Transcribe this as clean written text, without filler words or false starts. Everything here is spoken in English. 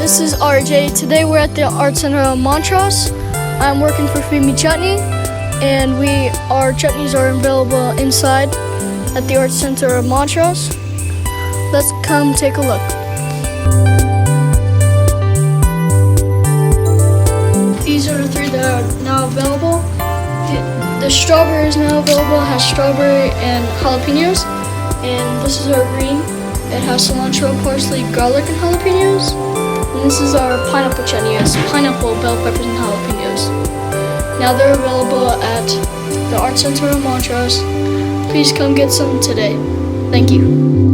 this is RJ. Today we're at the Arts Center of Montross. I'm working for Feed Me Chutney, and our chutneys are available inside at the Arts Center of Montross. Let's come take a look. These are the three that are now available. The strawberry is now available. It has strawberry and jalapenos. And this is our green. It has cilantro, parsley, garlic, and jalapenos. And this is our pineapple chutney. It has pineapple, bell peppers, and jalapenos. Now they're available at the Arts Center of Montross. Please come get some today. Thank you.